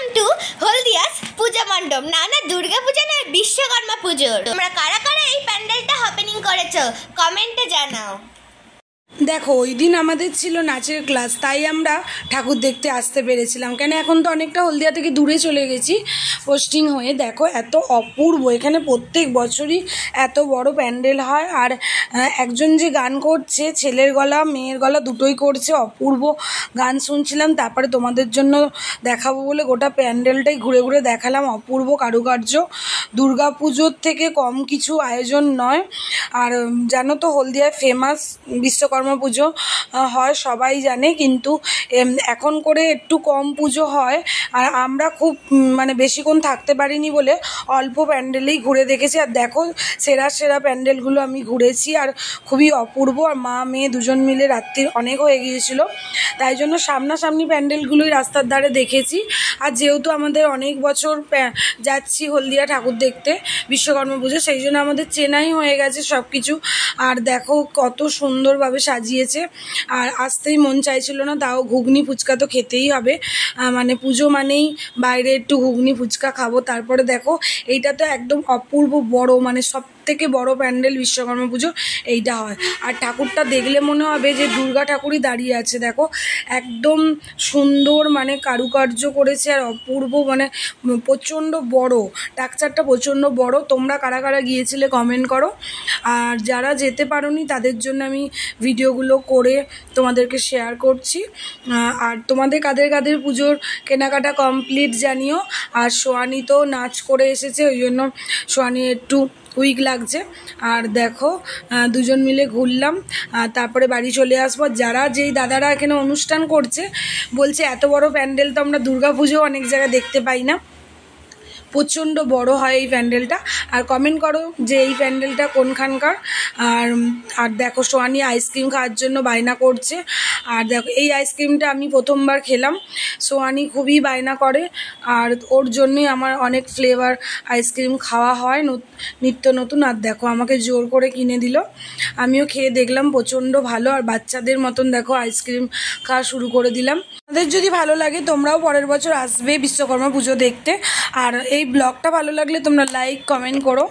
Welcome to হলদিয়াস পূজা মণ্ডপ। না দুর্গা পূজা নয়, বিশ্বকর্মা পুজোর। তোমরা কারা কারা এই প্যান্ডেলটা ওপেনিং করেছো কমেন্টে জানাও। দেখো, ওই দিন আমাদের ছিল নাচের ক্লাস, তাই আমরা ঠাকুর দেখতে আসতে পেরেছিলাম। কেন এখন তো অনেকটা হলদিয়া থেকে দূরে চলে গেছি পোস্টিং হয়ে। দেখো এত অপূর্ব, এখানে প্রত্যেক বছরই এত বড় প্যান্ডেল হয়। আর একজন যে গান করছে, ছেলের গলা মেয়ের গলা দুটোই করছে, অপূর্ব গান শুনছিলাম। তারপরে তোমাদের জন্য দেখাবো বলে গোটা প্যান্ডেলটাই ঘুরে ঘুরে দেখালাম। অপূর্ব কারুকার্য, দুর্গা পুজোর থেকে কম কিছু আয়োজন নয়। আর জানো তো হলদিয়ায় ফেমাস বিশ্বকর্মা পুজো হয়, সবাই জানে, কিন্তু এখন করে একটু কম পুজো হয়। আর আমরা খুব বেশিক্ষণ থাকতে পারিনি বলে অল্প প্যান্ডেলেই ঘুরে দেখেছি। আর দেখো সেরা সেরা প্যান্ডেলগুলো আমি ঘুরেছি, আর খুবই অপূর্ব। আর মা মেয়ে দুজন মিলে রাত্রির অনেক হয়ে গিয়েছিল, তাই জন্য সামনাসামনি প্যান্ডেলগুলোই রাস্তার ধারে দেখেছি। আর যেহেতু আমাদের অনেক বছর যাচ্ছি হলদিয়া ঠাকুর দেখতে বিশ্বকর্মা পুজো, সেই জন্য আমাদের চেনাই হয়ে গেছে সব কিছু। আর দেখো কত সুন্দরভাবে সাজিয়েছে। আর আসতেই মন চাইছিল না, তাও ঘুগনি ফুচকা তো খেতেই হবে। পুজো মানেই বাইরে একটু ঘুগনি ফুচকা খাবো। তারপরে দেখো এইটা তো একদম অপূর্ব বড়, সব থেকে বড় প্যান্ডেল বিশ্বকর্মা পুজো এইটা হয়। আর ঠাকুরটা দেখলে মনে হবে যে দুর্গা ঠাকুরই দাঁড়িয়ে আছে। দেখো একদম সুন্দর কারুকার্য করেছে, আর অপূর্ব প্রচণ্ড বড়, স্ট্রাকচারটা প্রচণ্ড বড়। তোমরা কারা কারা গিয়েছিলে কমেন্ট করো। আর যারা যেতে পারোনি তাদের জন্য আমি ভিডিওগুলো করে তোমাদেরকে শেয়ার করছি। আর তোমাদের কাদের কাদের পুজোর কেনাকাটা কমপ্লিট জানিও। আর সোয়ানি তো নাচ করে এসেছে, ওই জন্য সোয়ানি একটু উইক লাগছে। আর দেখো দুজন মিলে ঘুরলাম, তারপরে বাড়ি চলে আসবো। যেই দাদারা এখানে অনুষ্ঠান করছে বলছে এত বড় প্যান্ডেল তো আমরা দুর্গা পুজো অনেক জায়গায় দেখতে পাই না, প্রচণ্ড বড় হয় এই প্যান্ডেলটা। আর কমেন্ট করো যে এই প্যান্ডেলটা কোনখানকার। আর দেখো সোয়ানি আইসক্রিম খাওয়ার জন্য বায়না করছে। আর দেখো এই আইসক্রিমটা আমি প্রথমবার খেলাম, সোয়ানি খুবই বায়না করে, আর ওর জন্যই আমার অনেক ফ্লেভার আইসক্রিম খাওয়া হয় নিত্য নতুন। আর দেখো আমাকে জোর করে কিনে দিল, আমিও খেয়ে দেখলাম, প্রচণ্ড ভালো। আর বাচ্চাদের মতন দেখো আইসক্রিম খাওয়া শুরু করে দিলাম। তাদের যদি ভালো লাগে তোমরাও পরের বছর আসবে বিশ্বকর্মা পুজো দেখতে। আর এই ব্লগটা ভালো লাগলে তোমরা লাইক কমেন্ট করো।